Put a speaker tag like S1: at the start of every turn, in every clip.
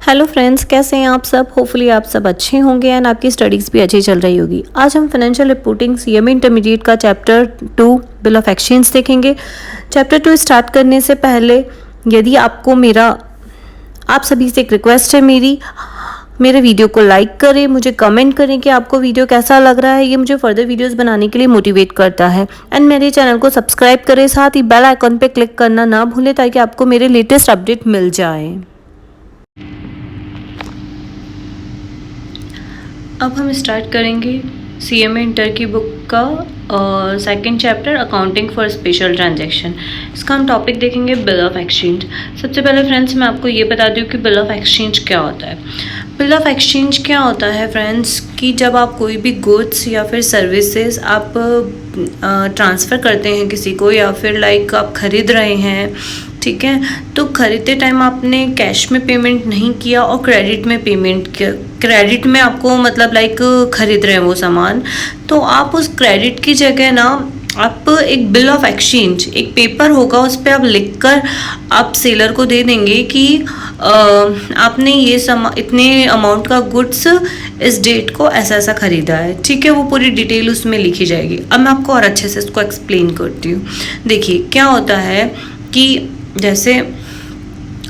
S1: Hello friends, कैसे हैं आप सब। होपफुली आप सब अच्छे होंगे एंड आपकी स्टडीज़ भी अच्छी चल रही होगी। आज हम फाइनेंशियल रिपोर्टिंग सीएमए इंटरमीडिएट का चैप्टर 2 बिल ऑफ एक्सचेंज देखेंगे। चैप्टर 2 स्टार्ट करने से पहले यदि आपको आप सभी से एक रिक्वेस्ट है मेरे वीडियो को लाइक करें, मुझे कमेंट करें कि आपको वीडियो कैसा लग रहा है। ये मुझे फर्दर वीडियोस बनाने के लिए मोटिवेट करता है। एंड मेरे चैनल को सब्सक्राइब करें, साथ ही बेल आइकन पे क्लिक करना ना भूलें ताकि आपको मेरे लेटेस्ट अपडेट मिल जाए। अब हम स्टार्ट करेंगे सीएमए इंटर की बुक का second chapter accounting for special transaction. इसका हम टॉपिक देखेंगे बिल ऑफ एक्सचेंज। सबसे पहले फ्रेंड्स मैं आपको ये बता दूं कि बिल ऑफ एक्सचेंज क्या होता है। बिल ऑफ एक्सचेंज क्या होता है फ्रेंड्स कि जब आप कोई भी गुड्स या फिर सर्विसेज आप ट्रांसफ़र करते हैं किसी को, या फिर आप ख़रीद रहे हैं, ठीक है, तो ख़रीदते टाइम आपने कैश में पेमेंट नहीं किया और क्रेडिट में पेमेंट किया। क्रेडिट में आपको ख़रीद रहे हैं वो सामान, तो आप उस क्रेडिट की जगह ना आप एक बिल ऑफ एक्सचेंज, एक पेपर होगा, उस पर आप लिखकर आप सेलर को दे देंगे कि आपने ये इतने अमाउंट का गुड्स इस डेट को ऐसा ऐसा ख़रीदा है, ठीक है। वो पूरी डिटेल उसमें लिखी जाएगी। अब मैं आपको और अच्छे से इसको एक्सप्लेन करती हूँ। देखिए क्या होता है कि जैसे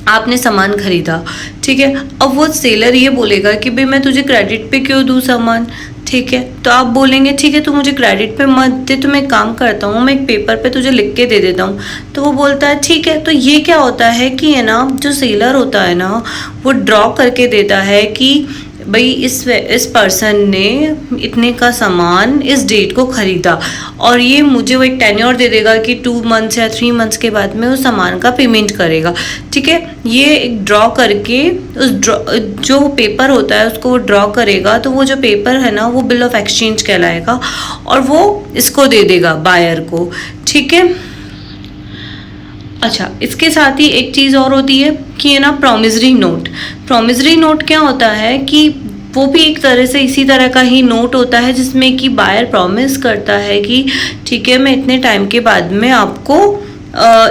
S1: आपने सामान खरीदा, ठीक है, अब वो सेलर ये बोलेगा कि भाई मैं तुझे क्रेडिट पे क्यों दूँ सामान, ठीक है। तो आप बोलेंगे ठीक है तू मुझे क्रेडिट पे मत दे, तो मैं एक काम करता हूँ, मैं एक पेपर पे तुझे लिख के दे देता हूँ। तो वो बोलता है ठीक है। तो ये क्या होता है कि है ना, जो सेलर होता है ना वो ड्रॉ करके देता है कि भाई इस पर्सन ने इतने का सामान इस डेट को ख़रीदा, और ये मुझे वो एक टेन्योर दे देगा कि 2 मंथ्स या 3 मंथ्स के बाद में उस सामान का पेमेंट करेगा, ठीक है। ये एक ड्रॉ करके जो पेपर होता है उसको वो ड्रॉ करेगा, तो वो जो पेपर है ना वो बिल ऑफ एक्सचेंज कहलाएगा, और वो इसको दे देगा बायर को, ठीक है। अच्छा, इसके साथ ही एक चीज़ और होती है कि है ना प्रॉमिसरी नोट। प्रॉमिसरी नोट क्या होता है कि वो भी एक तरह से इसी तरह का ही नोट होता है जिसमें कि बायर प्रॉमिस करता है कि ठीक है मैं इतने टाइम के बाद में आपको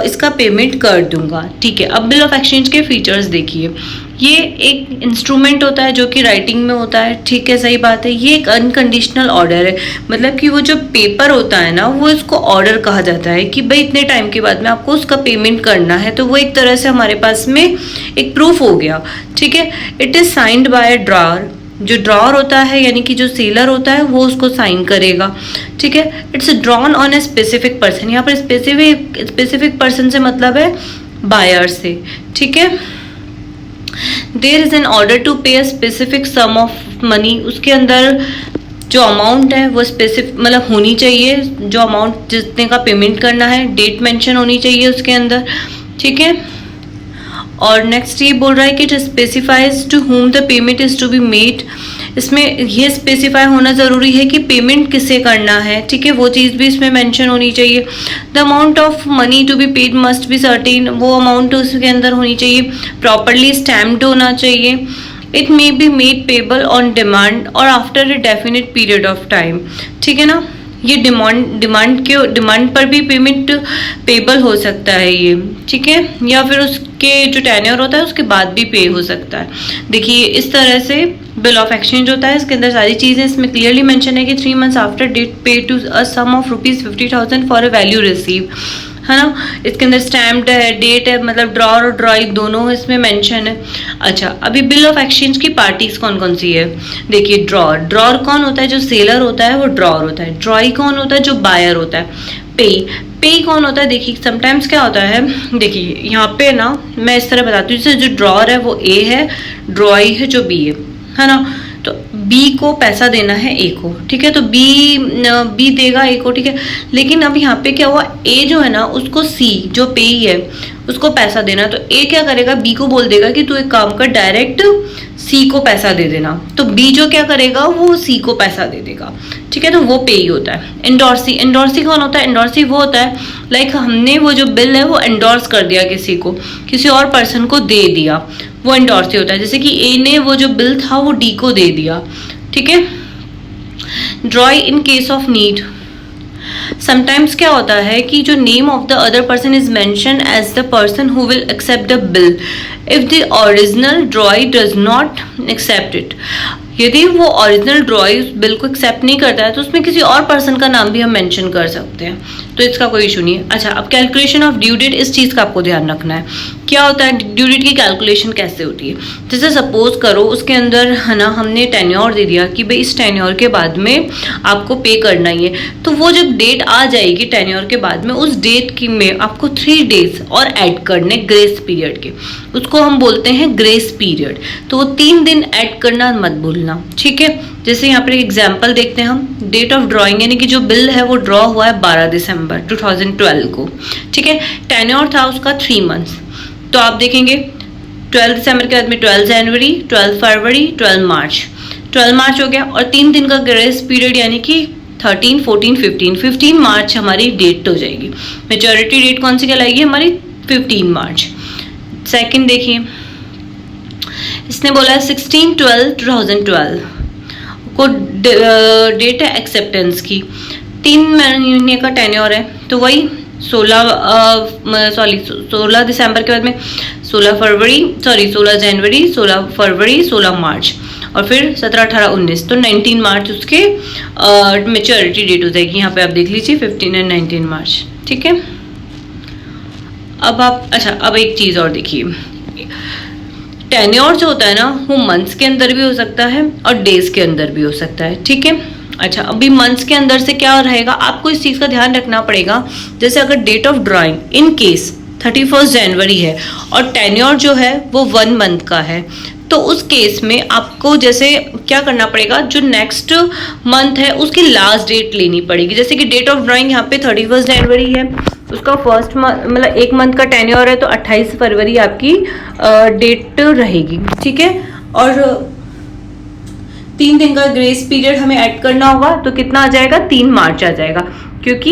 S1: इसका पेमेंट कर दूंगा, ठीक है। अब बिल ऑफ एक्सचेंज के फीचर्स देखिए। ये एक इंस्ट्रूमेंट होता है जो कि राइटिंग में होता है, ठीक है, सही बात है। ये एक अनकंडीशनल ऑर्डर है, मतलब कि वो जो पेपर होता है ना वो इसको ऑर्डर कहा जाता है कि भाई इतने टाइम के बाद में आपको उसका पेमेंट करना है। तो वो एक तरह से हमारे पास में एक प्रूफ हो गया, ठीक है। It is signed by a drawer. जो ड्रॉअर होता है यानी कि जो सेलर होता है वो उसको साइन करेगा, ठीक है। It's drawn on a specific person. यहाँ पर स्पेसिफिक पर्सन से मतलब है बायर से, ठीक है। There is an order to pay a specific sum of money. उसके अंदर जो अमाउंट है वो स्पेसिफिक मतलब होनी चाहिए, जो अमाउंट जितने का पेमेंट करना है, डेट मेंशन होनी चाहिए उसके अंदर, ठीक है। और नेक्स्ट ये बोल रहा है कि it specifies to whom the payment is to be made. इसमें ये स्पेसिफाई होना ज़रूरी है कि पेमेंट किसे करना है, ठीक है, वो चीज़ भी इसमें मेंशन होनी चाहिए। The amount of money to be paid must be certain. वो अमाउंट उसके अंदर होनी चाहिए, प्रॉपरली स्टैम्प्ड होना चाहिए। It may be made payable on demand और after a definite period of time, ठीक है ना। ये डिमांड पर भी पेमेंट पेबल हो सकता है ये, ठीक है, या फिर उसके जो टेन्योर होता है उसके बाद भी पे हो सकता है। देखिए इस तरह से बिल ऑफ एक्सचेंज होता है। इसके अंदर सारी चीज़ें इसमें क्लियरली मेंशन है कि 3 months after date pay to a sum of ₹50,000 for a value receive, है ना। इसके अंदर स्टैम्प्ड है, डेट है, मतलब ड्रॉअर और ड्रॉई दोनों इसमें मेंशन है। अच्छा, अभी बिल ऑफ एक्सचेंज की पार्टीज कौन कौन सी है। देखिए ड्रॉअर कौन होता है, जो सेलर होता है वो ड्रॉअर होता है। ड्रॉई कौन होता है, जो बायर होता है। पे कौन होता है, देखिए समटाइम्स क्या होता है, देखिए यहाँ पे ना मैं इस तरह बताती हूँ, जैसे जो ड्रॉअर है वो ए है, ड्रॉई है जो बी है ना। तो बी को पैसा देना है ए को, ठीक है, तो बी देगा ए को, ठीक है। लेकिन अब यहाँ पे क्या हुआ, ए जो है ना उसको सी जो पेई है उसको पैसा देना, तो ए क्या करेगा, बी को बोल देगा कि तू एक काम कर डायरेक्ट सी को पैसा दे देना। तो बी जो क्या करेगा वो सी को पैसा दे देगा, ठीक है, तो वो पेई होता है। एंडोर्सी कौन होता है, एंडोर्सी वो होता है हमने वो जो बिल है वो एंडोर्स कर दिया किसी को, किसी और पर्सन को दे दिया, वो एंडोर्सी होता है। जैसे कि ए ने वो जो बिल था वो डी को दे दिया, ठीक है। Drawee in case of need. Sometimes क्या होता है कि जो name of the other person is mention as the person who will accept the bill if the original drawee does not accept it. यदि वो ओरिजिनल ड्रॉई उस बिल को accept नहीं करता है तो उसमें किसी और पर्सन का नाम भी हम मेंशन कर सकते हैं, तो इसका कोई इशू नहीं है। अच्छा, अब कैलकुलेशन ऑफ ड्यू डेट, इस चीज़ का आपको ध्यान रखना है। क्या होता है ड्यू डेट की कैलकुलेशन कैसे होती है? जैसे सपोज करो उसके अंदर है ना हमने टेन्योर दे दिया कि भाई इस टेन्योर के बाद में आपको पे करना ही है, तो वो जब डेट आ जाएगी टेन्योर के बाद में, उस डेट की में आपको 3 डेज और ऐड करने ग्रेस पीरियड के, उसको हम बोलते हैं ग्रेस पीरियड। तो वो 3 दिन ऐड करना मत भूलना, ठीक है। जैसे यहाँ पर एक एग्जाम्पल देखते हैं हम, डेट ऑफ ड्रॉइंग यानी कि जो बिल है वो ड्रॉ हुआ है 12 दिसंबर 2012 को, ठीक है। टेन्योर था उसका 3 मंथ्स, तो आप देखेंगे 12 दिसंबर के बाद में 12 जनवरी, 12 फरवरी, 12 मार्च, 12 मार्च हो गया, और 3 दिन का ग्रेस पीरियड यानी कि 13, 14, 15 मार्च हमारी डेट हो जाएगी। मेच्योरिटी डेट कौन सी कहलाएगी हमारी? 15 मार्च। सेकंड देखिए, इसने बोला है 16/12/2012 को डेट है एक्सेप्टेंस की, 3 महीने का टेन्योर है, तो वही 16 दिसंबर के बाद में 16 जनवरी, 16 फरवरी, 16 मार्च, और फिर 17, 18, 19, तो 19 मार्च उसके मेच्योरिटी डेट हो जाएगी। यहाँ पे आप देख लीजिए 15 और 19 मार्च, ठीक है। अब आप अब एक चीज़ और देखिए, टेन्योर जो होता है ना वो मंथ्स के अंदर भी हो सकता है और डेज के अंदर भी हो सकता है, ठीक है। अच्छा, अभी मंथ्स के अंदर से क्या रहेगा, आपको इस चीज़ का ध्यान रखना पड़ेगा। जैसे अगर date of drawing in case 31 जनवरी है और टेन्योर जो है वो 1 मंथ का है, तो उस केस में आपको जैसे क्या करना पड़ेगा, जो नेक्स्ट मंथ है उसकी लास्ट डेट लेनी पड़ेगी। जैसे कि डेट ऑफ ड्रॉइंग यहाँ पे 31 जनवरी है, उसका फर्स्ट मतलब 1 मंथ का टेन्योर है, तो 28 फरवरी आपकी डेट रहेगी, ठीक है। और 3 दिन का ग्रेस पीरियड हमें ऐड करना होगा, तो कितना आ जाएगा? 3 मार्च आ जाएगा, क्योंकि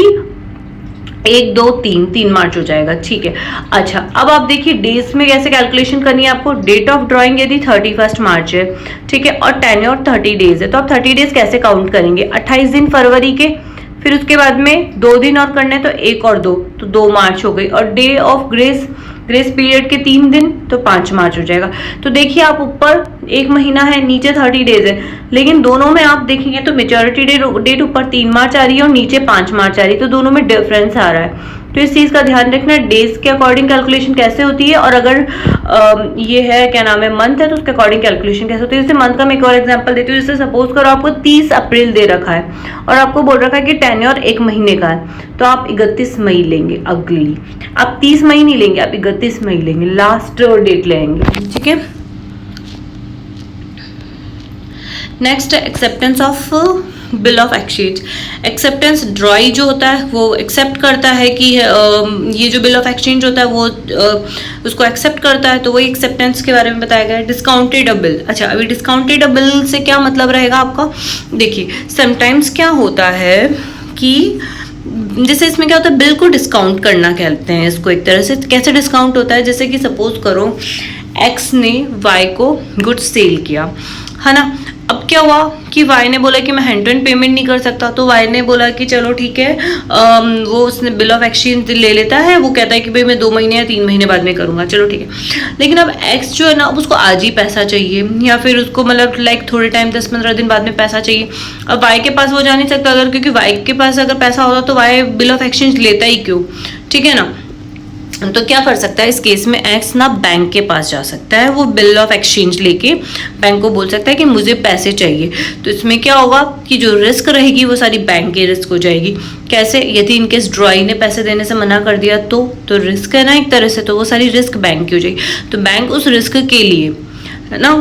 S1: 1, 2, 3 मार्च हो जाएगा, ठीक है। अच्छा, अब आप देखिए डेज में कैसे कैलकुलेशन करनी है आपको। डेट ऑफ ड्रॉइंग यदि 31 मार्च है, ठीक है, और टेन्योर 30 डेज है, तो आप 30 डेज कैसे काउंट करेंगे? 28 दिन फरवरी के, फिर उसके बाद में 2 दिन और करने, तो 1 और 2, तो 2 मार्च हो गई, और डे ऑफ ग्रेस पीरियड के 3 दिन, तो 5 मार्च हो जाएगा। तो देखिए आप ऊपर 1 महीना है, नीचे 30 डेज है, लेकिन दोनों में आप देखेंगे तो मेच्योरिटी डेट ऊपर 3 मार्च आ रही है और नीचे 5 मार्च आ रही है, तो दोनों में डिफरेंस आ रहा है। तो इस चीज़ का ध्यान रखना, डेज के अकॉर्डिंग कैलकुलेशन कैसे होती है, और अगर ये है क्या नाम है मंथ है, तो उसके अकॉर्डिंग कैलकुलेशन कैसे होती है। जैसे मंथ का मैं एक और एग्जांपल देती हूँ। जैसे सपोज करो आपको 30 अप्रैल दे रखा है और आपको बोल रखा है कि टेन्योर 1 महीने का है, तो आप 31 मई लेंगे अगली। आप 30 मई नहीं लेंगे, आप 31 मई लेंगे, लास्ट डेट लेंगे, ठीक है। Next, acceptance of bill of exchange. Acceptance, ड्रॉई जो होता है वो एक्सेप्ट करता है कि ये जो बिल ऑफ एक्सचेंज होता है वो उसको एक्सेप्ट करता है, तो वही एक्सेप्टेंस के बारे में बताया गया है। डिस्काउंटेड बिल, अच्छा अभी डिस्काउंटेड बिल से क्या मतलब रहेगा आपका? देखिए समटाइम्स क्या होता है कि जैसे इसमें क्या होता है, बिल को डिस्काउंट करना कहते हैं इसको एक तरह से। कैसे डिस्काउंट होता है? जैसे कि सपोज करो एक्स ने वाई को गुड्स सेल किया, है ना। अब क्या हुआ कि वाई ने बोला कि मैं हैंड टू हैंड पेमेंट नहीं कर सकता, तो वाई ने बोला कि चलो ठीक है, वो उसने बिल ऑफ एक्सचेंज ले लेता है। वो कहता है कि भाई मैं 2 महीने या 3 महीने बाद में करूंगा, चलो ठीक है। लेकिन अब एक्स जो है ना, अब उसको आज ही पैसा चाहिए, या फिर उसको मतलब लाइक थोड़े टाइम 10-15 दिन बाद में पैसा चाहिए। अब वाई के पास वो जा नहीं सकता, अगर क्योंकि वाई के पास अगर पैसा होता तो वाई बिल ऑफ एक्सचेंज लेता ही क्यों, ठीक है ना। तो क्या कर सकता है इस केस में, एक्स ना बैंक के पास जा सकता है, वो बिल ऑफ एक्सचेंज लेके बैंक को बोल सकता है कि मुझे पैसे चाहिए। तो इसमें क्या होगा कि जो रिस्क रहेगी वो सारी बैंक की रिस्क हो जाएगी। कैसे? यदि इनकेस ड्रॉई ने पैसे देने से मना कर दिया तो रिस्क है ना एक तरह से, तो वो सारी रिस्क बैंक की हो जाएगी। तो बैंक उस रिस्क के लिए, है ना,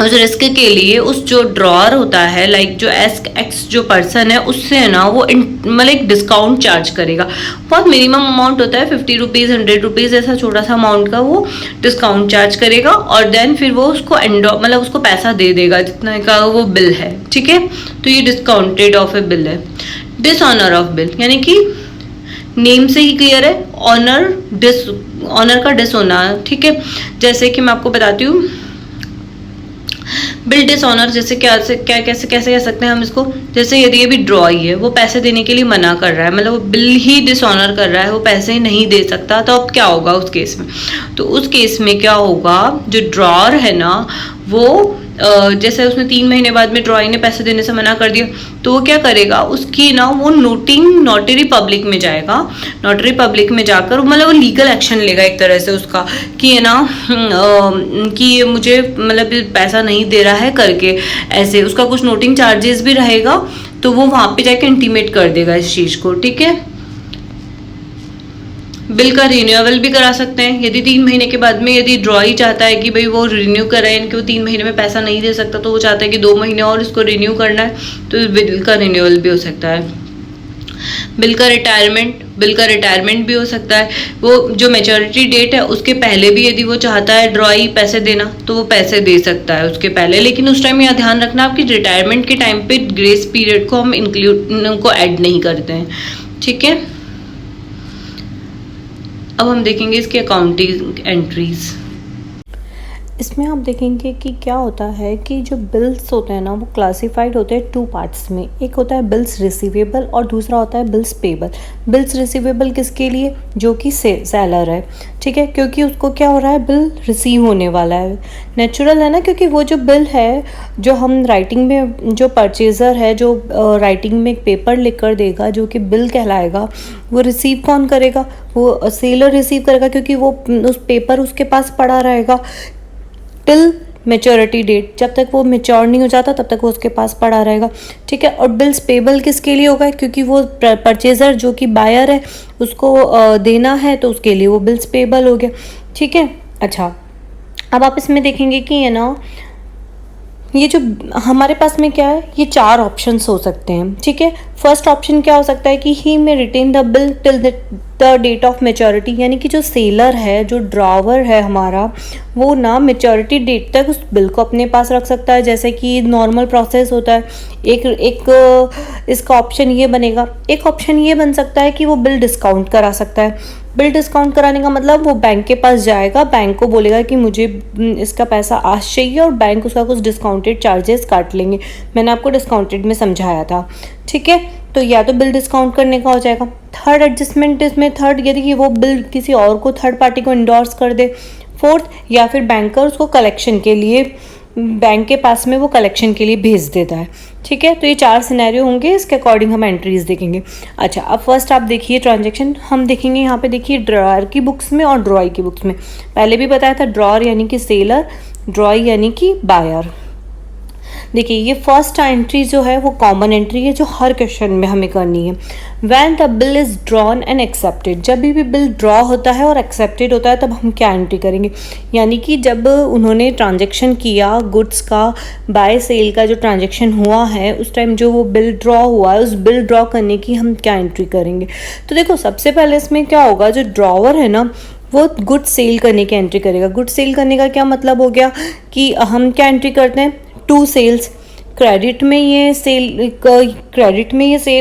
S1: उस रिस्क के लिए उस जो ड्रॉअर होता है, लाइक जो एक्स जो पर्सन है, उससे है ना वो मतलब एक डिस्काउंट चार्ज करेगा। बहुत मिनिमम अमाउंट होता है, 50 रुपीज़ 100 रुपीज़ ऐसा छोटा सा अमाउंट का वो डिस्काउंट चार्ज करेगा, और देन फिर वो उसको मतलब उसको पैसा दे देगा जितना का वो बिल है, ठीक है। तो ये डिस्काउंटेड ऑफ ए बिल है। डिसऑनर ऑफ बिल, यानी कि नेम से ही क्लियर है, ऑनर का डिसऑनर, ठीक है। जैसे कि मैं आपको बताती हूँ, बिल डिसऑनर जैसे क्या कैसे कैसे कह सकते हैं हम इसको, जैसे यदि ये भी ड्रॉई है, वो पैसे देने के लिए मना कर रहा है, मतलब वो बिल ही डिसऑनर कर रहा है, वो पैसे नहीं दे सकता, तो अब क्या होगा उस केस में? तो उस केस में क्या होगा, जो ड्रॉअर है ना वो जैसे उसने 3 महीने बाद में ड्रॉई ने पैसे देने से मना कर दिया, तो वो क्या करेगा, उसकी ना वो नोटरी पब्लिक में जाएगा, नोटरी पब्लिक में जाकर मतलब वो लीगल एक्शन लेगा एक तरह से उसका, कि है ना कि ये मुझे मतलब पैसा नहीं दे रहा है करके, ऐसे उसका कुछ नोटिंग चार्जेस भी रहेगा, तो वो वहां पे जाके इंटीमेट कर देगा इस चीज को। ठीक है, बिल का रिन्यूअल भी करा सकते हैं, यदि 3 महीने के बाद में यदि ड्रॉई चाहता है कि भाई वो रिन्यू कराए, इनके वो 3 महीने में पैसा नहीं दे सकता, तो वो चाहता है कि 2 महीने और इसको रिन्यू करना है, तो बिल का रिन्यूअल भी हो सकता है। बिल का रिटायरमेंट भी हो सकता है, वो जो मेच्योरिटी डेट है उसके पहले भी यदि वो चाहता है ड्रॉई पैसे देना, तो वो पैसे दे सकता है उसके पहले, लेकिन उस टाइम यह ध्यान रखना आपकी रिटायरमेंट के टाइम पे ग्रेस पीरियड को हम इंक्लूड को ऐड नहीं करते हैं। ठीक है, अब हम देखेंगे इसकी अकाउंटिंग एंट्रीज।
S2: इसमें आप देखेंगे कि क्या होता है कि जो बिल्स होते हैं ना वो क्लासिफाइड होते हैं 2 पार्ट्स में, एक होता है बिल्स रिसीवेबल और दूसरा होता है बिल्स पेबल। बिल्स रिसीवेबल किसके लिए, जो कि सेलर है, ठीक है, क्योंकि उसको क्या हो रहा है, बिल रिसीव होने वाला है, नेचुरल है ना, क्योंकि वो जो बिल है जो हम राइटिंग में, जो परचेज़र है जो राइटिंग में एक पेपर लिख कर देगा जो कि बिल कहलाएगा, वो रिसीव कौन करेगा, वो सेलर रिसीव करेगा, क्योंकि वो उस पेपर उसके पास पड़ा रहेगा टिल मेच्योरिटी डेट, जब तक वो मेच्योर नहीं हो जाता तब तक वो उसके पास पड़ा रहेगा। ठीक है, और बिल्स पेबल किसके लिए होगा, क्योंकि वो परचेज़र जो कि बायर है उसको देना है, तो उसके लिए वो बिल्स पेबल हो गया। ठीक है, अच्छा अब आप इसमें देखेंगे कि है ना ये जो हमारे पास में क्या है, ये 4 ऑप्शंस हो सकते हैं। ठीक है, फर्स्ट ऑप्शन क्या हो सकता है कि he may retain the bill till the date of maturity, यानी कि जो सेलर है, जो ड्रॉवर है हमारा, वो ना मेच्योरिटी डेट तक उस बिल को अपने पास रख सकता है, जैसे कि नॉर्मल प्रोसेस होता है। एक इसका ऑप्शन ये बनेगा। एक ऑप्शन ये बन सकता है कि वो बिल डिस्काउंट करा सकता है। बिल डिस्काउंट कराने का मतलब वो बैंक के पास जाएगा, बैंक को बोलेगा कि मुझे इसका पैसा आज चाहिए, और बैंक उसका कुछ डिस्काउंटेड चार्जेस काट लेंगे। मैंने आपको डिस्काउंटेड में समझाया था। ठीक है, तो या तो बिल डिस्काउंट करने का हो जाएगा। थर्ड एडजस्टमेंट इसमें, थर्ड यदि कि वो बिल किसी और को, थर्ड पार्टी को इंडोर्स कर दे। फोर्थ, या फिर बैंकर उसको कलेक्शन के लिए, बैंक के पास में वो कलेक्शन के लिए भेज देता है। ठीक है, तो ये 4 सिनेरियो होंगे, इसके अकॉर्डिंग हम एंट्रीज देखेंगे। अच्छा, अब फर्स्ट आप देखिए ट्रांजैक्शन, हम देखेंगे यहाँ पे, देखिए ड्रॉअर की बुक्स में और ड्रॉई की बुक्स में। पहले भी बताया था, ड्रॉअर यानी कि सेलर, ड्रॉई यानी कि बायर। देखिए ये फर्स्ट एंट्री जो है वो कॉमन एंट्री है, जो हर क्वेश्चन में हमें करनी है। When the bill is drawn and accepted, जब भी बिल ड्रॉ होता है और एक्सेप्टेड होता है तब हम क्या एंट्री करेंगे, यानी कि जब उन्होंने ट्रांजैक्शन किया गुड्स का, बाय सेल का जो ट्रांजैक्शन हुआ है, उस टाइम जो वो बिल ड्रॉ हुआ है, उस बिल ड्रॉ करने की हम क्या एंट्री करेंगे। तो देखो सबसे पहले इसमें क्या होगा, जो ड्रॉवर है ना वो गुड सेल करने की एंट्री करेगा। गुड सेल करने का क्या मतलब हो गया कि हम क्या एंट्री करते हैं, 2 सेल्स। क्रेडिट में ये सेल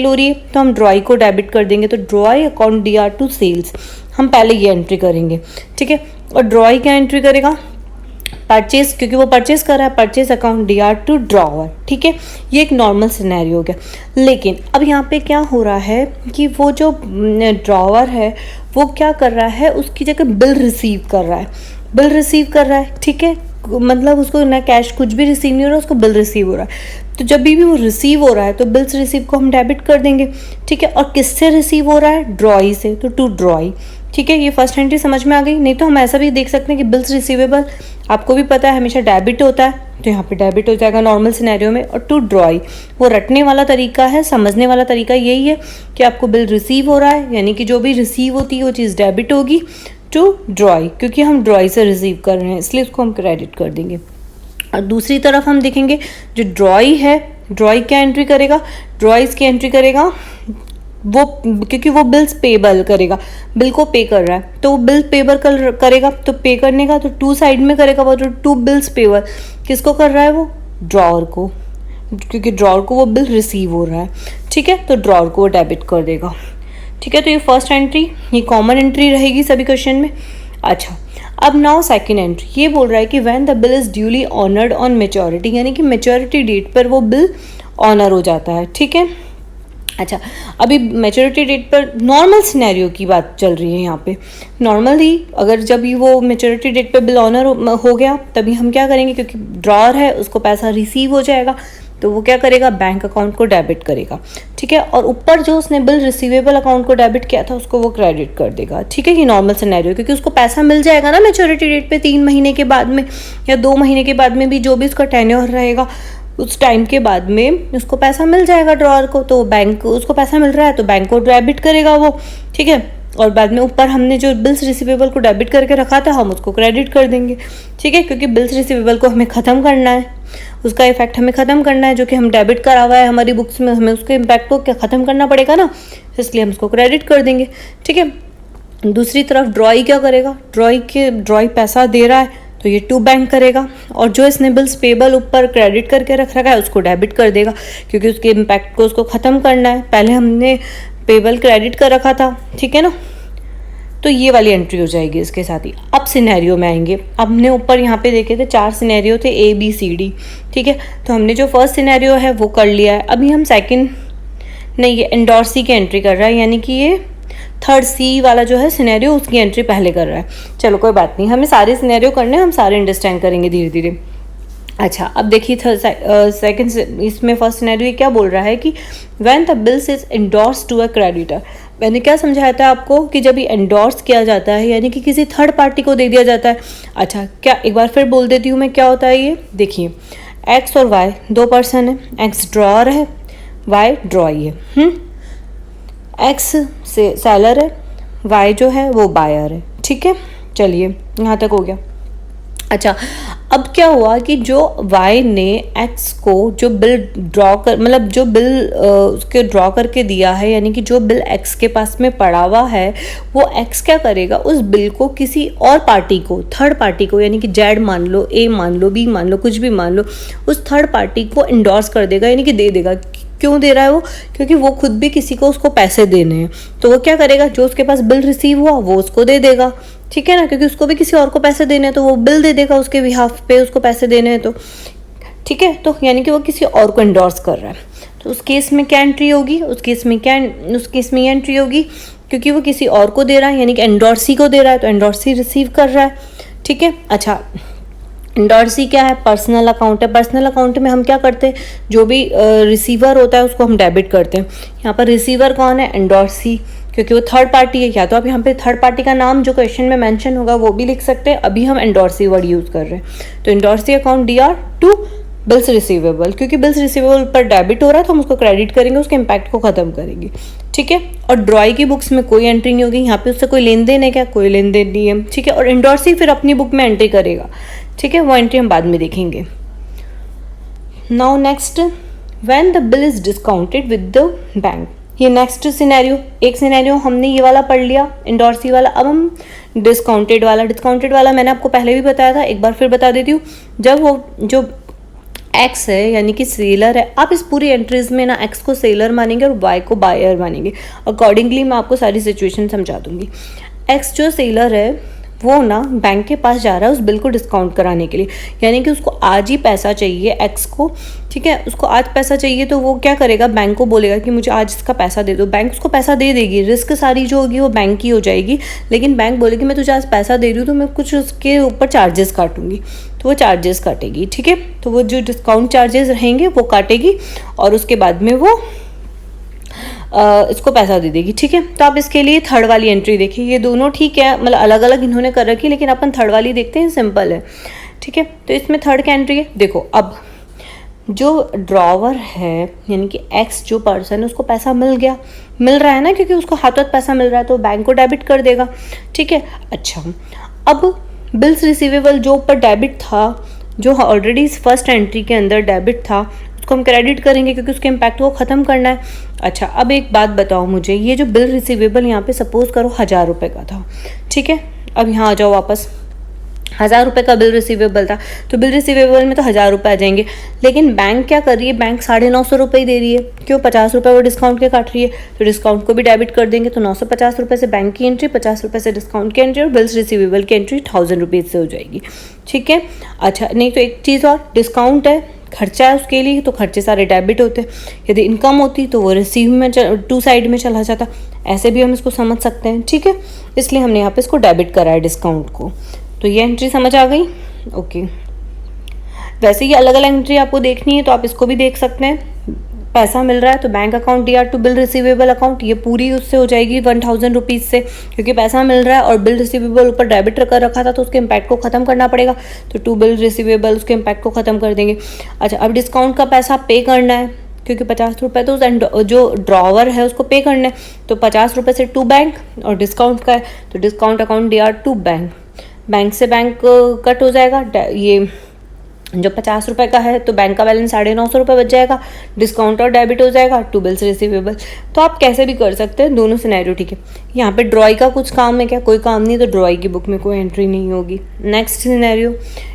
S2: हो रही है तो हम ड्रॉई को डेबिट कर देंगे, तो drawee account DR to sales, हम पहले ये एंट्री करेंगे। ठीक है, और ड्रॉई क्या एंट्री करेगा, परचेज, क्योंकि वो परचेज कर रहा है, purchase account DR to drawer. ठीक है, ये एक नॉर्मल सिनेरियो हो गया। लेकिन अब यहाँ पे क्या हो रहा है कि वो जो ड्रॉवर है वो क्या कर रहा है, उसकी जगह बिल रिसीव कर रहा है। ठीक है, मतलब उसको ना कैश कुछ भी रिसीव नहीं हो रहा, उसको बिल रिसीव हो रहा है। तो जब भी वो रिसीव हो रहा है तो बिल्स रिसीव को हम डेबिट कर देंगे। ठीक है, और किससे रिसीव हो रहा है, ड्रॉई से, तो टू ड्रॉई। ठीक है, ये फर्स्ट एंट्री समझ में आ गई। नहीं तो हम ऐसा भी देख सकते हैं कि बिल्स रिसीवेबल आपको भी पता है हमेशा डेबिट होता है, तो यहाँ पे डेबिट हो जाएगा नॉर्मल सिनेरियो में। और टू ड्रॉई वो रटने वाला तरीका है, समझने वाला तरीका यही है कि आपको बिल रिसीव हो रहा है, यानी कि जो भी रिसीव होती है वो चीज़ डेबिट होगी टू ड्रॉई, क्योंकि हम ड्रॉई से रिसीव कर रहे हैं इसलिए उसको हम क्रेडिट कर देंगे। और दूसरी तरफ हम देखेंगे जो ड्रॉई है, ड्रॉई क्या एंट्री करेगा, ड्रॉइज की एंट्री करेगा वो, क्योंकि वो बिल्स पेबल करेगा, बिल को पे कर रहा है तो वो बिल पेबल करेगा, तो पे करने का तो 2 साइड में करेगा वो, जो 2 बिल्स पेबल किसको कर रहा है, वो ड्रॉअर को, क्योंकि ड्रॉअर को वो बिल रिसीव हो रहा है। ठीक है, तो ड्रॉअर को वो डेबिट कर देगा। ठीक है, तो ये फर्स्ट एंट्री, ये कॉमन एंट्री रहेगी सभी क्वेश्चन में। अच्छा, अब नाउ सेकंड एंट्री ये बोल रहा है कि when the bill is duly honoured on maturity, यानी कि मेच्योरिटी डेट पर वो बिल ऑनर हो जाता है, ठीक है। अच्छा, अभी मैच्योरिटी डेट पर नॉर्मल सिनेरियो की बात चल रही है यहाँ पे। नॉर्मली अगर जब भी वो मैच्योरिटी डेट पे बिल ऑनर हो गया तभी हम क्या करेंगे, क्योंकि ड्रॉअर है उसको पैसा रिसीव हो जाएगा, तो वो क्या करेगा, बैंक अकाउंट को डेबिट करेगा, ठीक है। और ऊपर जो उसने बिल रिसीवेबल अकाउंट को डेबिट किया था उसको वो क्रेडिट कर देगा, ठीक है। ये नॉर्मल सिनेरियो, क्योंकि उसको पैसा मिल जाएगा ना मैच्योरिटी डेट पे 3 महीने के बाद में या 2 महीने के बाद में भी, जो भी उसका टेन्योर रहेगा उस टाइम के बाद में उसको पैसा मिल जाएगा ड्रॉअर को, तो बैंक उसको पैसा मिल रहा है तो बैंक को डेबिट करेगा वो, ठीक है। और बाद में ऊपर हमने जो बिल्स रिसीवेबल को डेबिट करके रखा था हम उसको क्रेडिट कर देंगे, ठीक है, क्योंकि बिल्स रिसीवेबल को हमें ख़त्म करना है, उसका इफेक्ट हमें ख़त्म करना है, जो कि हम डेबिट करा हुआ है हमारी बुक्स में, हमें उसके इम्पैक्ट को क्या ख़त्म करना पड़ेगा ना, इसलिए हम उसको क्रेडिट कर देंगे, ठीक है। दूसरी तरफ ड्रॉई क्या करेगा, ड्रॉई पैसा दे रहा है तो ये टू बैंक करेगा, और जो इसने बिल्स पेबल ऊपर क्रेडिट करके रख रखा है उसको डेबिट कर देगा, क्योंकि उसके इम्पैक्ट को उसको ख़त्म करना है। पहले हमने पेबल क्रेडिट कर रखा था, ठीक है ना, तो ये वाली एंट्री हो जाएगी इसके साथ ही। अब सिनेरियो में आएंगे, अब हमने ऊपर यहाँ पे देखे थे 4 सिनेरियो थे ABCD, ठीक है, तो हमने जो फर्स्ट सिनेरियो है वो कर लिया है। अभी हम सेकंड नहीं, ये एंडोर्सी की एंट्री कर रहा है, यानी कि ये थर्ड C वाला जो है सिनेरियो उसकी एंट्री पहले कर रहा है। चलो कोई बात नहीं, हमें सारे सिनेरियो करने हैं, हम सारे अंडरस्टैंड करेंगे धीरे धीरे। अच्छा, अब देखिए सेकंड इसमें फर्स्ट सिनेरियो क्या बोल रहा है कि when the bills is endorse to a creditor. मैंने क्या समझाया था आपको कि जब ये एंडोर्स किया जाता है यानी कि किसी थर्ड पार्टी को दे दिया जाता है। अच्छा, क्या एक बार फिर बोल देती हूँ मैं, क्या होता है ये देखिए, X और Y 2 पर्सन है, X ड्रॉअर है, Y ड्रॉई है, X से सेलर है, Y जो है वो बायर है, ठीक है। चलिए यहाँ तक हो गया। अच्छा, अब क्या हुआ कि जो Y ने X को जो बिल ड्रॉ कर मतलब जो बिल उसके ड्रॉ करके दिया है, यानी कि जो बिल X के पास में पड़ा हुआ है, वो X क्या करेगा, उस बिल को किसी और पार्टी को, थर्ड पार्टी को, यानी कि Z मान लो, A मान लो, B मान लो, कुछ भी मान लो, उस थर्ड पार्टी को इंडोर्स कर देगा, यानी कि दे देगा। क्यों दे रहा है वो, क्योंकि वो खुद भी किसी को उसको पैसे देने हैं, तो वो क्या करेगा, जो उसके पास बिल रिसीव हुआ वो उसको दे देगा, ठीक है ना, क्योंकि उसको भी किसी और को पैसे देने हैं तो वो बिल दे देगा उसके बिहाफ पे, उसको पैसे देने हैं तो, ठीक है। तो यानी कि वो किसी और को इंडोर्स कर रहा है, तो उस केस में क्या एंट्री होगी, उस केस में ये एंट्री होगी, क्योंकि वो किसी और को दे रहा है, यानी कि एंडोर्सी को दे रहा है, तो एंडोर्सी रिसीव कर रहा है, ठीक है। अच्छा, एंडोर्सी क्या है, पर्सनल अकाउंट है। पर्सनल अकाउंट में हम क्या करते हैं, जो भी रिसीवर होता है उसको हम डेबिट करते हैं। यहाँ पर रिसीवर कौन है, एंडोर्सी, क्योंकि वो थर्ड पार्टी है। या तो आप यहाँ पे थर्ड पार्टी का नाम जो क्वेश्चन में मेंशन होगा वो भी लिख सकते हैं, अभी हम एंडोर्सी वर्ड यूज़ कर रहे हैं। तो endorsee account DR to bills receivable, क्योंकि बिल्स रिसीवेबल पर डेबिट हो रहा है तो हम उसको क्रेडिट करेंगे, उसके इम्पैक्ट को ख़त्म करेंगे, ठीक है। और ड्रॉई की बुक्स में कोई एंट्री नहीं होगी, यहाँ पे उससे कोई लेन देन है क्या, कोई लेन देन नहीं है, ठीक है। और एंडोर्सी फिर अपनी बुक में एंट्री करेगा, ठीक है, वो एंट्री हम बाद में देखेंगे। Now next, when the bill is discounted with the bank, ये नेक्स्ट सिनेरियो। एक सिनेरियो हमने ये वाला पढ़ लिया एंडोर्सी वाला, अब हम डिस्काउंटेड वाला मैंने आपको पहले भी बताया था, एक बार फिर बता देती हूँ। जब वो जो X है यानी कि सेलर है, आप इस पूरी एंट्रीज में ना X को सेलर मानेंगे और Y को बायर मानेंगे, अकॉर्डिंगली मैं आपको सारी सिचुएशन समझा दूंगी। X जो सेलर है वो ना बैंक के पास जा रहा है उस बिल को डिस्काउंट कराने के लिए, यानी कि उसको आज ही पैसा चाहिए X को, ठीक है, उसको आज पैसा चाहिए, तो वो क्या करेगा, बैंक को बोलेगा कि मुझे आज इसका पैसा दे दो। बैंक उसको पैसा दे देगी, रिस्क सारी जो होगी वो बैंक की हो जाएगी, लेकिन बैंक बोलेगी मैं तुझे आज पैसा दे रही हूँ तो मैं कुछ उसके ऊपर चार्जेस काटूंगी, तो वो चार्जेस काटेगी, ठीक है। तो वो जो डिस्काउंट चार्जेस रहेंगे वो काटेगी और उसके बाद में वो इसको पैसा दे देगी, ठीक है। तो आप इसके लिए थर्ड वाली एंट्री देखिए, ये दोनों ठीक है, मतलब अलग अलग इन्होंने कर रखी है, लेकिन अपन थर्ड वाली देखते हैं, सिंपल है, ठीक है। तो इसमें थर्ड की एंट्री है, देखो अब जो ड्रॉवर है यानी कि X जो पर्सन है उसको पैसा मिल रहा है ना, क्योंकि उसको हाथों हाथ पैसा मिल रहा है तो बैंक को डेबिट कर देगा, ठीक है। अच्छा, अब बिल्स रिसीवेबल जो ऊपर डेबिट था, जो ऑलरेडी फर्स्ट एंट्री के अंदर डेबिट था, उसको हम क्रेडिट करेंगे क्योंकि उसके इम्पैक्ट को ख़त्म करना है। अच्छा, अब एक बात बताओ मुझे, ये जो बिल रिसीवेबल यहाँ पे सपोज करो 1000 रुपये का था, ठीक है। अब यहाँ आ जाओ वापस, ₹1000 का बिल रिसीवेबल था, तो बिल रिसीवेबल में तो ₹1000 आ जाएंगे। लेकिन बैंक क्या कर रही है, बैंक ₹950 ही दे रही है, क्यों? ₹50 वो डिस्काउंट के काट रही है, तो डिस्काउंट को भी डेबिट कर देंगे। तो ₹950 से बैंक की एंट्री, ₹50 से डिस्काउंट की एंट्री और बिल्स रिसीवेबल की एंट्री ₹1000 से हो जाएगी। ठीक है। अच्छा, नहीं तो एक चीज़ और, डिस्काउंट है, खर्चा है उसके लिए, तो खर्चे सारे डेबिट होते हैं। यदि इनकम होती तो वो रिसीव में टू साइड में चला जाता, ऐसे भी हम इसको समझ सकते हैं। ठीक है, इसलिए हमने यहाँ पे इसको डेबिट करा है डिस्काउंट को। तो ये एंट्री समझ आ गई? ओके। वैसे ये अलग अलग एंट्री आपको देखनी है तो आप इसको भी देख सकते हैं। पैसा मिल रहा है तो bank account DR to bill receivable account, ये पूरी उससे हो जाएगी ₹1000 से, क्योंकि पैसा मिल रहा है और बिल रिसीवेबल ऊपर डेबिट कर रखा था तो उसके इम्पैक्ट को ख़त्म करना पड़ेगा। तो टू बिल रिसीवेबल उसके इम्पैक्ट को ख़त्म कर देंगे। अच्छा, अब डिस्काउंट का पैसा पे करना है, क्योंकि ₹50 तो जो ड्रॉवर है उसको पे करना है, तो ₹50 से टू बैंक और डिस्काउंट का है तो discount account DR to bank, bank से बैंक कट हो जाएगा। ये जो ₹50 का है तो बैंक का बैलेंस ₹950 बच जाएगा, डिस्काउंट और डेबिट हो जाएगा, टू बिल्स रिसीवेबल। तो आप कैसे भी कर सकते हैं दोनों सिनेरियो। ठीक है, यहाँ पे ड्रॉई का कुछ काम है क्या? कोई काम नहीं, तो ड्रॉई की बुक में कोई एंट्री नहीं होगी। नेक्स्ट सिनेरियो,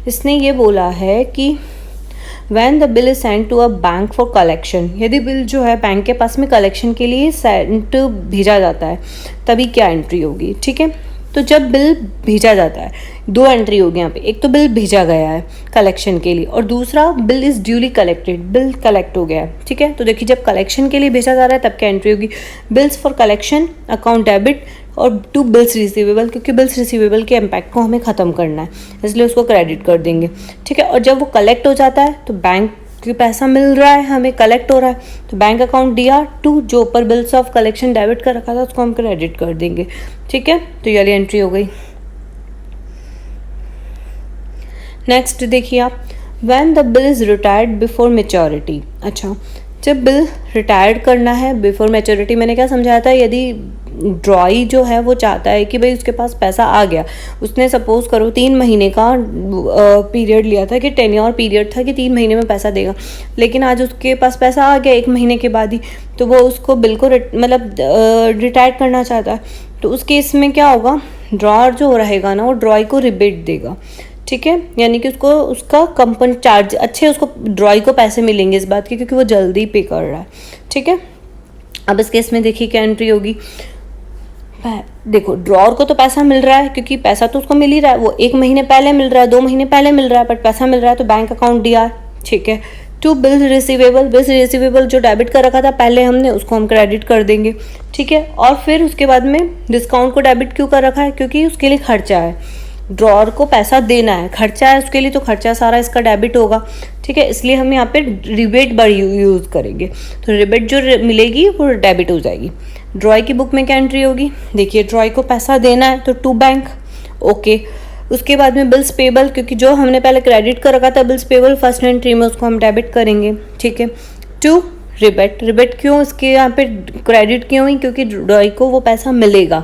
S2: इसने ये बोला है कि when the bill is send to a bank for collection, यदि बिल जो है बैंक के पास में कलेक्शन के लिए सेंड भेजा जाता है तभी क्या एंट्री होगी। ठीक है, तो जब बिल भेजा जाता है, दो एंट्री होगी यहाँ पे। एक तो बिल भेजा गया है कलेक्शन के लिए और दूसरा bill is duly collected, bill collect हो गया है। ठीक है, तो देखिए जब कलेक्शन के लिए भेजा जा रहा है तब क्या एंट्री होगी, bills for collection account debit और टू बिल्स रिसीवेबल, क्योंकि बिल्स रिसीवेबल के इम्पैक्ट को हमें ख़त्म करना है इसलिए उसको क्रेडिट कर देंगे। ठीक है, और जब वो कलेक्ट हो जाता है तो बैंक क्योंकि पैसा मिल रहा है हमें, कलेक्ट हो रहा है, तो बैंक अकाउंट DR टू जो ऊपर बिल्स ऑफ कलेक्शन डेबिट कर रखा था उसको हम क्रेडिट कर देंगे। ठीक है, तो ये वाली एंट्री हो गई। नेक्स्ट देखिए आप, when the bill is retired before maturity. अच्छा, जब बिल रिटायर्ड करना है बिफोर मैच्योरिटी, मैंने क्या समझाया था, यदि ड्रॉई जो है वो चाहता है कि भाई उसके पास पैसा आ गया, उसने सपोज करो 3 महीने का पीरियड लिया था कि टेन्योर पीरियड था कि 3 महीने में पैसा देगा, लेकिन आज उसके पास पैसा आ गया 1 महीने के बाद ही, तो वो उसको बिल को मतलब रिटायर करना चाहता है। तो उस केस में क्या होगा, ड्रॉर जो रहेगा ना वो ड्रॉई को रिबेट देगा। ठीक है, यानी कि उसको उसका कंपनी चार्ज अच्छे, उसको ड्रॉई को पैसे मिलेंगे इस बात के, क्योंकि वो जल्दी पे कर रहा है। ठीक है, अब इस केस में देखिए क्या एंट्री होगी। देखो ड्रॉर को तो पैसा मिल रहा है, क्योंकि पैसा तो उसको मिल ही रहा है, वो 1 महीने पहले मिल रहा है, 2 महीने पहले मिल रहा है, बट पैसा मिल रहा है तो बैंक अकाउंट DR। ठीक है, to bills receivable, bills receivable जो डेबिट कर रखा था पहले हमने, उसको हम क्रेडिट कर देंगे। ठीक है, और फिर उसके बाद में डिस्काउंट को डेबिट क्यों कर रखा है, क्योंकि उसके लिए खर्चा है, ड्रॉर को पैसा देना है, खर्चा है उसके लिए, तो खर्चा सारा इसका डेबिट होगा। ठीक है, इसलिए हम यहाँ पे रिबेट बड़ी यूज़ करेंगे, तो रिबेट जो मिलेगी वो डेबिट हो जाएगी। ड्रॉई की बुक में क्या एंट्री होगी, देखिए ड्रॉई को पैसा देना है तो टू बैंक, ओके। उसके बाद में बिल्स पेबल, क्योंकि जो हमने पहले क्रेडिट कर रखा था बिल्स पेबल फर्स्ट एंट्री में, उसको हम डेबिट करेंगे। ठीक है, टू रिबेट, रिबेट क्यों इसके यहाँ पे क्रेडिट क्यों हुई, क्योंकि ड्रॉई को वो पैसा मिलेगा।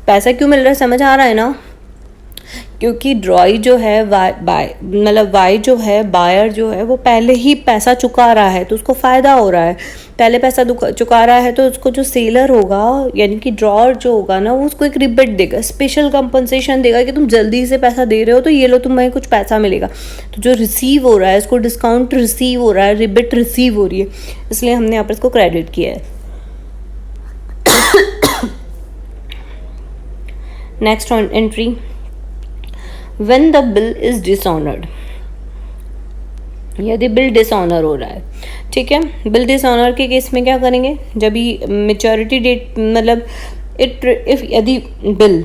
S2: पैसा क्यों मिल रहा है समझ आ रहा है ना, क्योंकि ड्रॉई जो है वाई जो है बायर जो है वो पहले ही पैसा चुका रहा है तो उसको फ़ायदा हो रहा है, पहले पैसा चुका रहा है तो उसको जो सेलर होगा यानी कि ड्रॉर जो होगा ना वो उसको एक रिबेट देगा, स्पेशल कंपनसेशन देगा कि तुम जल्दी से पैसा दे रहे हो तो ये लो तुम्हें कुछ पैसा मिलेगा। तो जो रिसीव हो रहा है इसको डिस्काउंट रिसीव हो रहा है, रिबेट रिसीव हो रही है, इसलिए हमने यहाँ पर इसको क्रेडिट किया है। Next entry, when the bill is dishonored, यदि बिल डिसऑनर हो रहा है। ठीक है, बिल डिसऑनर के केस में क्या करेंगे, जब भी मेच्योरिटी डेट मतलब यदि bill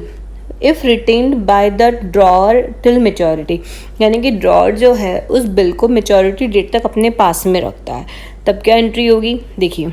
S2: if retained by the drawer till maturity, यानी कि ड्रॉर जो है उस बिल को मेच्योरिटी डेट तक अपने पास में रखता है, तब क्या एंट्री होगी, देखिए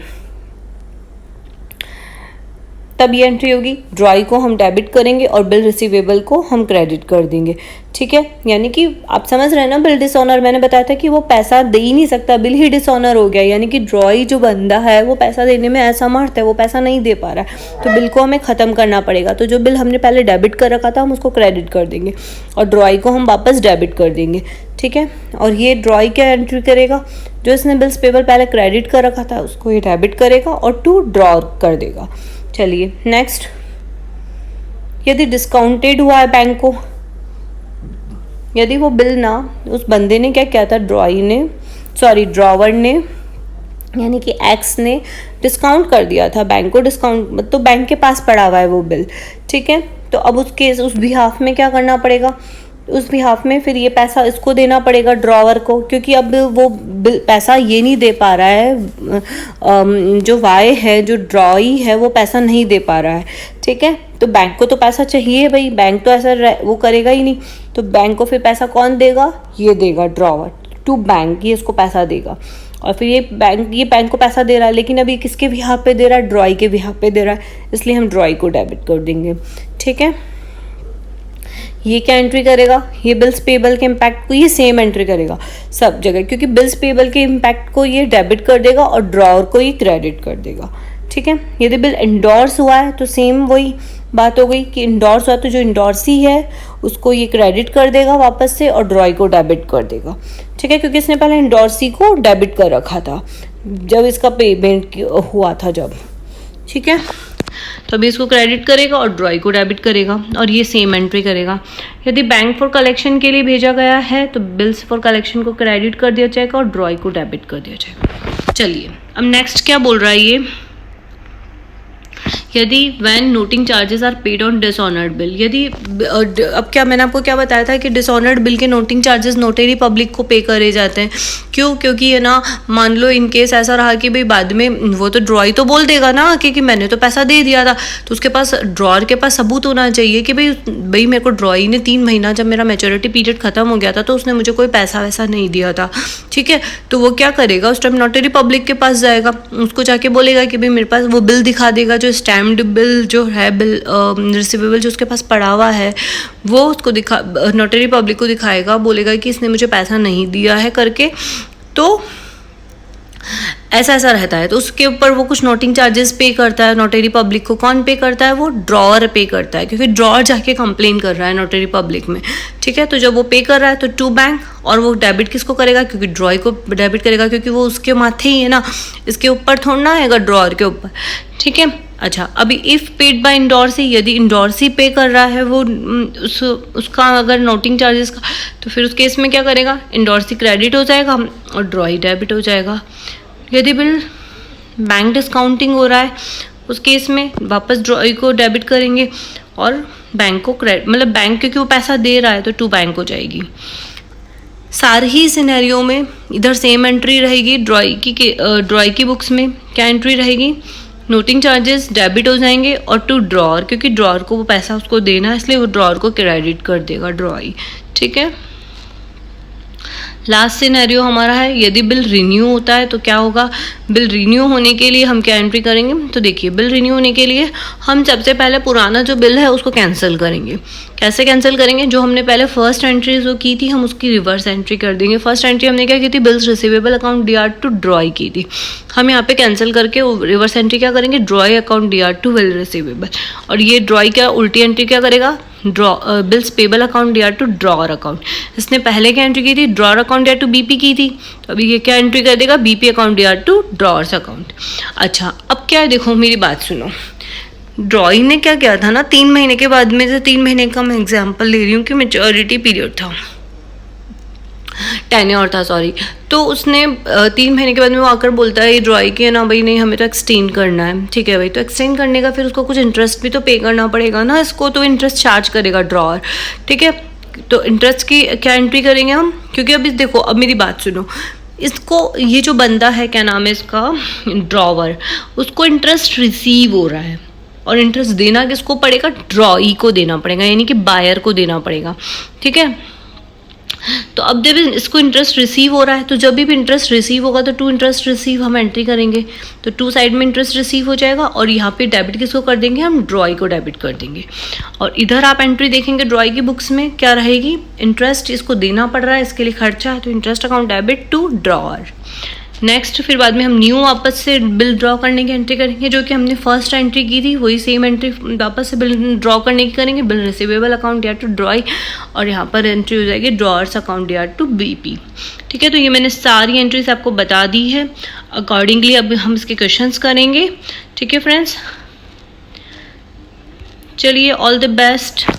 S2: तब ये एंट्री होगी, ड्रॉई को हम डेबिट करेंगे और बिल रिसीवेबल को हम क्रेडिट कर देंगे। ठीक है, यानी कि आप समझ रहे हैं ना, बिल डिसऑनर मैंने बताया था कि वो पैसा दे ही नहीं सकता, बिल ही डिसऑनर हो गया, यानी कि ड्रॉई जो बंदा है वो पैसा देने में असमर्थ है, वो पैसा नहीं दे पा रहा है, तो बिल को हमें ख़त्म करना पड़ेगा। तो जो बिल हमने पहले डेबिट कर रखा था हम उसको क्रेडिट कर देंगे और ड्रॉई को हम वापस डेबिट कर देंगे। ठीक है, और ये ड्रॉई क्या एंट्री करेगा, जो इसने बिल्स पेबल पहले क्रेडिट कर रखा था उसको ये डेबिट करेगा और टू ड्रॉ कर देगा। चलिए नेक्स्ट, यदि डिस्काउंटेड हुआ है बैंक को, यदि वो बिल ना, उस बंदे ने क्या किया था, ड्रॉवर ने यानी कि एक्स ने डिस्काउंट कर दिया था बैंक को, डिस्काउंट तो बैंक के पास पड़ा हुआ है वो बिल, ठीक है। तो अब उस बिहाफ में क्या करना पड़ेगा, उस बिहाफ में फिर ये पैसा इसको देना पड़ेगा ड्रॉवर को, क्योंकि अब वो पैसा ये नहीं दे पा रहा है, जो वाई है, जो ड्रॉई है, वो पैसा नहीं दे पा रहा है, ठीक है। तो बैंक को तो पैसा चाहिए भाई, बैंक तो ऐसा वो करेगा ही नहीं, तो बैंक को फिर पैसा कौन देगा, ये देगा ड्रॉवर टू बैंक, ये इसको पैसा देगा। और फिर ये बैंक को पैसा दे रहा है, लेकिन अभी किसके बिहाफ पे दे रहा है, ड्रॉई के बिहाफ पे दे रहा है, इसलिए हम ड्रॉई को डेबिट कर देंगे, ठीक है। ये क्या एंट्री करेगा, ये बिल्स पेबल के इम्पैक्ट को ये सेम एंट्री करेगा सब जगह, क्योंकि बिल्स पेबल के इम्पैक्ट को ये डेबिट कर देगा और ड्रॉवर को ये क्रेडिट कर देगा, ठीक है। यदि बिल इंडोर्स हुआ है तो सेम वही बात हो गई कि इंडोर्स हुआ तो जो इंडोर्सी है उसको ये क्रेडिट कर देगा वापस से और ड्रॉई को डेबिट कर देगा, ठीक है, क्योंकि इसने पहले इंडोर्सी को डेबिट कर रखा था जब इसका पेमेंट हुआ था जब, ठीक है। तो अभी इसको क्रेडिट करेगा और ड्रॉई को डेबिट करेगा और ये सेम एंट्री करेगा। यदि बैंक फॉर कलेक्शन के लिए भेजा गया है तो बिल्स फॉर कलेक्शन को क्रेडिट कर दिया जाएगा और ड्रॉई को डेबिट कर दिया जाएगा। चलिए अब नेक्स्ट क्या बोल रहा है ये, यदि when noting charges are paid on dishonoured bill, यदि अब क्या मैंने आपको क्या बताया था कि डिसऑनर्ड बिल के नोटिंग चार्जेस नोटरी पब्लिक को पे करे जाते हैं, क्यों, क्योंकि ये ना मान लो इन केस ऐसा रहा कि भाई बाद में वो तो ड्रॉई तो बोल देगा ना कि मैंने तो पैसा दे दिया था, तो उसके पास ड्रॉअर के पास सबूत होना चाहिए कि भाई मेरे को ड्रॉई ने 3 महीना जब मेरा मैच्योरिटी पीरियड खत्म हो गया था तो उसने मुझे कोई पैसा वैसा नहीं दिया था, ठीक है। तो वो क्या करेगा, उस टाइम नोटरी पब्लिक के पास जाएगा, उसको जाके बोलेगा कि भाई मेरे पास वो बिल दिखा देगा, जो स्टैम्प्ड बिल जो है, बिल रिसीवेबल जो उसके पास पड़ा हुआ है वो उसको नोटरी पब्लिक को दिखाएगा, बोलेगा कि इसने मुझे पैसा नहीं दिया है करके, तो ऐसा रहता है। तो उसके ऊपर वो कुछ नोटिंग चार्जेस पे करता है नोटरी पब्लिक को। कौन पे करता है, वो ड्रॉअर पे करता है, क्योंकि ड्रॉअर जाके कंप्लेन कर रहा है नोटरी पब्लिक में, ठीक है। तो जब वो पे कर रहा है तो टू बैंक, और वो डेबिट किसको करेगा, क्योंकि ड्रॉई को डेबिट करेगा, क्योंकि वो उसके माथे ही है ना, इसके ऊपर थोड़ा ना आएगा ड्रॉअर के ऊपर, ठीक है। अच्छा, अभी इफ़ पेड बाय इंडोर्सी, यदि इंडोर्सी पे कर रहा है वो उसका अगर नोटिंग चार्जेस का, तो फिर उस केस में क्या करेगा, इंडोर्सी क्रेडिट हो जाएगा और ड्रॉई डेबिट हो जाएगा। यदि बिल बैंक डिस्काउंटिंग हो रहा है उस केस में वापस ड्रॉई को डेबिट करेंगे और बैंक को क्रेडिट, मतलब बैंक क्योंकि वो पैसा दे रहा है तो टू बैंक हो जाएगी। सारे ही सिनेरियो में इधर सेम एंट्री रहेगी, ड्रॉई की बुक्स में क्या एंट्री रहेगी, नोटिंग चार्जेस डेबिट हो जाएंगे और टू ड्रॉअर, क्योंकि ड्रॉअर को वो पैसा उसको देना है इसलिए वो ड्रॉअर को क्रेडिट कर देगा ड्रॉई, ठीक है। लास्ट सिनेरियो हमारा है, यदि बिल रिन्यू होता है तो क्या होगा, बिल रिन्यू होने के लिए हम क्या एंट्री करेंगे, तो देखिए बिल रिन्यू होने के लिए हम सबसे पहले पुराना जो बिल है उसको कैंसिल करेंगे। कैसे कैंसिल करेंगे, जो हमने पहले फर्स्ट एंट्री जो की थी हम उसकी रिवर्स एंट्री कर देंगे। फर्स्ट एंट्री हमने क्या की थी, bills receivable account DR to drawee की थी, हम यहाँ पे कैंसिल करके रिवर्स एंट्री क्या करेंगे, drawee account DR to bill receivable, और ये ड्रॉई क्या उल्टी एंट्री क्या करेगा, bills payable account DR to drawer account. इसने पहले क्या एंट्री की थी, drawer account DR to BP की थी, तो अभी ये क्या एंट्री कर देगा, BP account DR to drawers account. अच्छा, अब क्या है, देखो मेरी बात सुनो, ड्रॉई ने क्या किया था ना, 3 महीने के बाद में से 3 महीने का मैं एग्जाम्पल ले रही हूँ कि मैच्योरिटी पीरियड था, टेन्योर था सॉरी, तो उसने 3 महीने के बाद में वो आकर बोलता है ये ड्रॉई की है ना भाई, नहीं हमें तो एक्सटेंड करना है, ठीक है भाई। तो एक्सटेंड करने का फिर उसको कुछ इंटरेस्ट भी तो पे करना पड़ेगा ना, इसको तो इंटरेस्ट चार्ज करेगा ड्रॉअर, ठीक है। तो इंटरेस्ट की क्या एंट्री करेंगे हम, क्योंकि अभी देखो, अब मेरी बात सुनो, इसको ये जो बंदा है क्या नाम है इसका, ड्रॉवर, उसको इंटरेस्ट रिसीव हो रहा है और इंटरेस्ट देना किसको पड़ेगा, ड्रॉई को देना पड़ेगा, यानी कि बायर को देना पड़ेगा, ठीक है। तो अब जब इसको इंटरेस्ट रिसीव हो रहा है तो जब भी इंटरेस्ट रिसीव होगा तो टू इंटरेस्ट रिसीव हम एंट्री करेंगे, तो टू साइड में इंटरेस्ट रिसीव हो जाएगा और यहाँ पे डेबिट किसको कर देंगे, हम ड्रॉई को डेबिट कर देंगे। और इधर आप एंट्री देखेंगे ड्रॉई की बुक्स में क्या रहेगी, इंटरेस्ट इसको देना पड़ रहा है, इसके लिए खर्चा है, तो interest account debit to drawer. Next फिर बाद में हम न्यू वापस से बिल ड्रॉ करने की एंट्री करेंगे, जो कि हमने फर्स्ट एंट्री की थी वही सेम एंट्री वापस से बिल ड्रॉ करने की करेंगे, bill receivable account DR to drawee, और यहाँ पर एंट्री हो जाएगी drawers account DR to BP, ठीक है। तो ये मैंने सारी एंट्रीज आपको बता दी है, अकॉर्डिंगली अब हम इसके क्वेश्चंस करेंगे, ठीक है फ्रेंड्स। चलिए, ऑल द बेस्ट।